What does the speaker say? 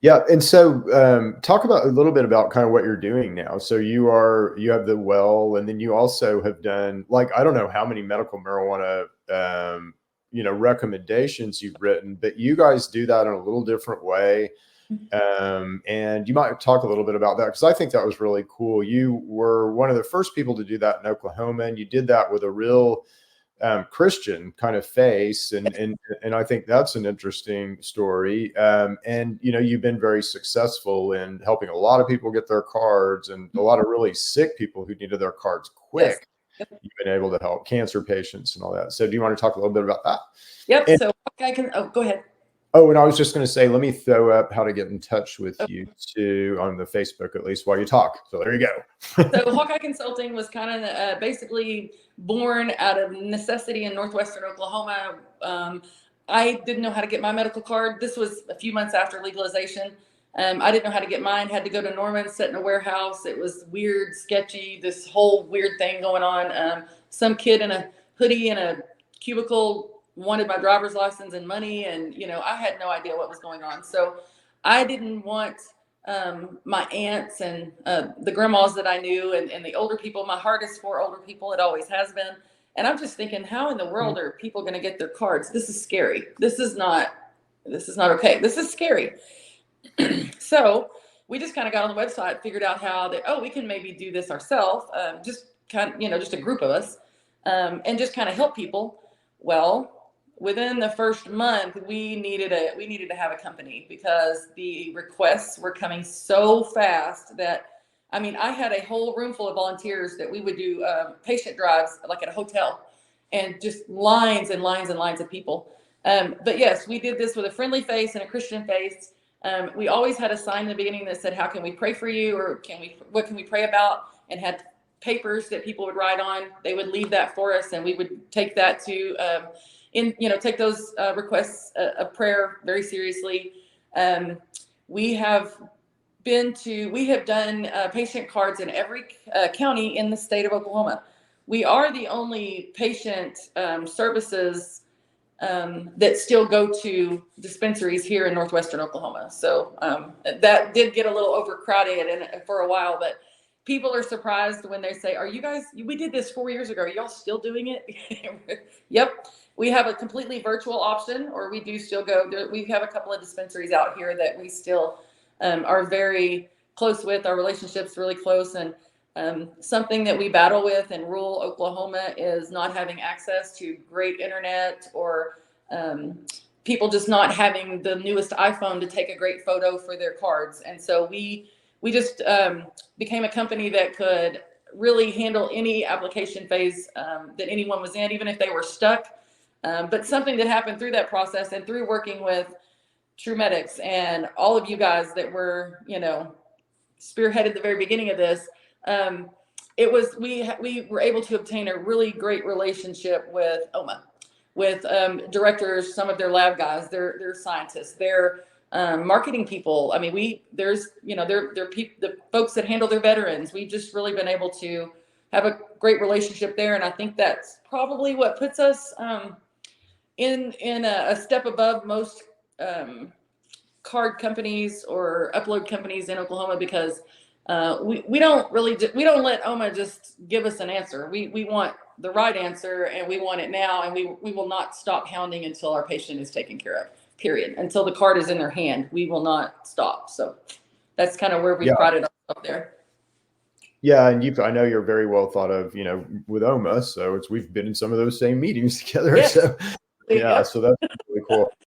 Yeah, and so talk about a little bit about kind of what you're doing now. So you have the well, and then you also have done like I don't know how many medical marijuana recommendations you've written, but you guys do that in a little different way. And you might talk a little bit about that because I think that was really cool. You were one of the first people to do that in Oklahoma, and you did that with a real Christian kind of face, and I think that's an interesting story. And you've been very successful in helping a lot of people get their cards, and a lot of really sick people who needed their cards Yes. quick. You've been able to help cancer patients and all that. So, do you want to talk a little bit about that? Yep. And So I can. Oh, go ahead. oh, and I was just going to say, let me throw up how to get in touch with Oh, you too on the Facebook, at least while you talk. So there you so go. Hawkeye Consulting was kind of basically born out of necessity in northwestern Oklahoma. I didn't know how to get my medical card. This was a few months after legalization. I didn't know how to get mine. Had to go to Norman, sit in a warehouse. It was weird, sketchy. This whole weird thing going on. Some kid in a hoodie and a cubicle wanted my driver's license and money, and I had no idea what was going on. So I didn't want my aunts and the grandmas that I knew, and the older people. My heart is for older people. It always has been. And I'm just thinking, how in the world are people going to get their cards? This is scary. This is not okay. This is scary. So we just kind of got on the website, figured out how that, we can maybe do this ourselves. Just kind of, just a group of us, and just kind of help people. Well, within the first month, we needed to have a company because the requests were coming so fast that, I mean, I had a whole room full of volunteers that we would do patient drives like at a hotel, and just lines and lines and lines of people. But yes, we did this with a friendly face and a Christian face. We always had a sign in the beginning that said, "How can we pray for you?" or "What can we pray about?" and had papers that people would write on. They would leave that for us, and we would take that to take those requests of prayer very seriously. We have done patient cards in every county in the state of Oklahoma. We are the only patient services that still go to dispensaries here in northwestern Oklahoma. So that did get a little overcrowded for a while, but people are surprised when they say, "Are you guys? We did this 4 years ago. Are y'all still doing it?" Yep. We have a completely virtual option, or we do still go. We have a couple of dispensaries out here that we still are very close with. Our relationship's really close, and something that we battle with in rural Oklahoma is not having access to great internet, or people just not having the newest iPhone to take a great photo for their cards. And so we just became a company that could really handle any application phase that anyone was in, even if they were stuck. But something that happened through that process and through working with True Medics and all of you guys that were, spearheaded the very beginning of this, it was we were able to obtain a really great relationship with OMA, with directors, some of their lab guys, their scientists, their marketing people. I mean, they're the folks that handle their veterans. We've just really been able to have a great relationship there, and I think that's probably what puts us in a step above most card companies or upload companies in Oklahoma, because we don't let OMA just give us an answer. We want the right answer, and we want it now, and we will not stop hounding until our patient is taken care of, period. Until the card is in their hand, we will not stop. So that's kind of where we prided ourselves there. Yeah, and I know you're very well thought of, with OMA. So we've been in some of those same meetings together. Yes. So yeah, so that's really cool.